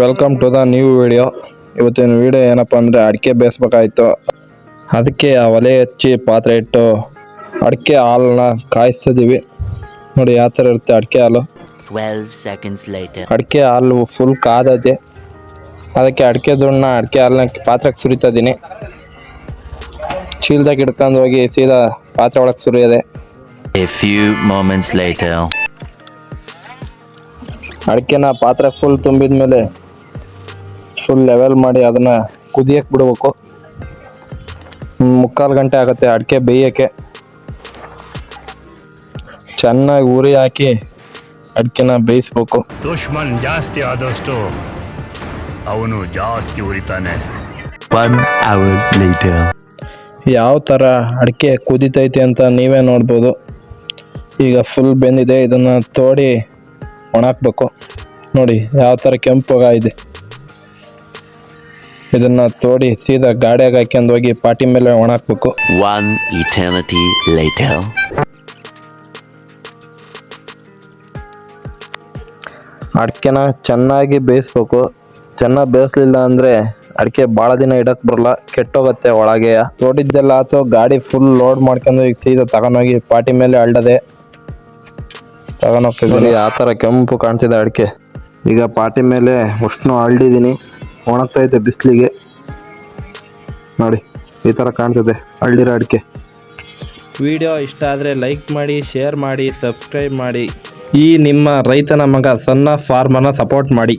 Welcome to the new video. ಇವತ್ತಿನ video ಏನಪ್ಪ ಅಂದರೆ ಅಡಿಕೆ ಬೇಯಿಸ್ಬೇಕಾಯ್ತು. ಅದಕ್ಕೆ ಆ ಒಲೆ ಹಚ್ಚಿ ಪಾತ್ರೆ ಇಟ್ಟು ಅಡಿಕೆ ಹಾಲನ್ನ ಕಾಯಿಸ್ತಿದ್ದೀವಿ. ನೋಡಿ ಯಾವ ಥರ ಇರುತ್ತೆ ಅಡಿಕೆ ಹಾಲು. 12 seconds later. ಅಡಿಕೆ ಹಾಲು ಫುಲ್ ಕಾದೈತೆ. ಅದಕ್ಕೆ ಅಡಿಕೆ ದುಣ್ಣು ಅಡಿಕೆ ಹಾಲನ್ನ ಪಾತ್ರೆಗೆ ಸುರಿತಾ ಇದ್ದೀನಿ. ಚೀಲದಾಗ ಹಿಡ್ಕೊಂಡು ಹೋಗಿ ಸೀದಾ ಪಾತ್ರೆ ಒಳಗೆ ಸುರಿಯೋದೆ. A few moments later. ಅಡಿಕೆನ ಪಾತ್ರೆ ಫುಲ್ ತುಂಬಿದ ಮೇಲೆ ಫುಲ್ ಲೆವೆಲ್ ಮಾಡಿ ಅದನ್ನು ಕುದಿಯಕ್ಕೆ ಬಿಡಬೇಕು. 3/4 ಗಂಟೆ ಆಗುತ್ತೆ ಅಡಿಕೆ ಬೇಯೋಕ್ಕೆ. ಚೆನ್ನಾಗಿ ಉರಿ ಹಾಕಿ ಅಡಿಕೆನ ಬೇಯಿಸ್ಬೇಕು. ದುಶ್ಮನ್ ಜಾಸ್ತಿ ಆದಷ್ಟು ಅವನು ಜಾಸ್ತಿ ಉರಿತಾನೆ. 1 hour later. ಯಾವ ಥರ ಅಡಿಕೆ ಕುದಿತೈತೆ ಅಂತ ನೀವೇ ನೋಡ್ಬೋದು. ಈಗ ಫುಲ್ ಬೆಂದಿದೆ. ಇದನ್ನು ತೋಡಿ ಒಣಾಕ್ಬೇಕು. ನೋಡಿ ಯಾವ ಥರ ಕೆಂಪುಗಾಗಿದೆ. ಇದನ್ನು ತೋಡಿ ಸೀದಾ ಗಾಡಿಯಾಗ ಹಾಕ್ಯಂಡು ಹೋಗಿ ಪಾಟಿ ಮೇಲೆ ಒಣಾಕ್ಬೇಕು. 1 eternity later. ಅಡಿಕೆನ ಚೆನ್ನಾಗಿ ಬೇಯಿಸ್ಬೇಕು. ಚೆನ್ನಾಗಿ ಬೇಯಿಸ್ಲಿಲ್ಲ ಅಂದರೆ ಅಡಿಕೆ ಭಾಳ ದಿನ ಇಡಕ್ಕೆ ಬರಲ್ಲ, ಕೆಟ್ಟೋಗುತ್ತೆ ಒಳಗೆ. ತೋಡಿದ್ದೆಲ್ಲ ಆಯ್ತು, ಗಾಡಿ ಫುಲ್ ಲೋಡ್ ಮಾಡ್ಕೊಂಡು ಈಗ ಸೀದಾ ತಗೊಂಡೋಗಿ ಪಾಟಿ ಮೇಲೆ ಅಳ್ಳದೆ ತಗೊಂಡೋಗ್ತಿದ್ದೀನಿ. ಆ ಥರ ಕೆಂಪು ಕಾಣ್ತಿದೆ ಅಡಿಕೆ. ಈಗ ಪಾಟಿ ಮೇಲೆ ಅಷ್ಟು ಅಳ್ಳಿದ್ದೀನಿ, ಒಣಗ್ತೈತೆ ಬಿಸಿಲಿಗೆ. ನೋಡಿ ಈ ಥರ ಕಾಣ್ತಿದೆ ಅಳ್ಳಿರೋ ಅಡಿಕೆ. ವಿಡಿಯೋ ಇಷ್ಟ ಆದರೆ ಲೈಕ್ ಮಾಡಿ, ಶೇರ್ ಮಾಡಿ, ಸಬ್ಸ್ಕ್ರೈಬ್ ಮಾಡಿ. ಈ ನಿಮ್ಮ ರೈತನ ಮಗ ಸಣ್ಣ ಫಾರ್ಮರ್ನ ಸಪೋರ್ಟ್ ಮಾಡಿ.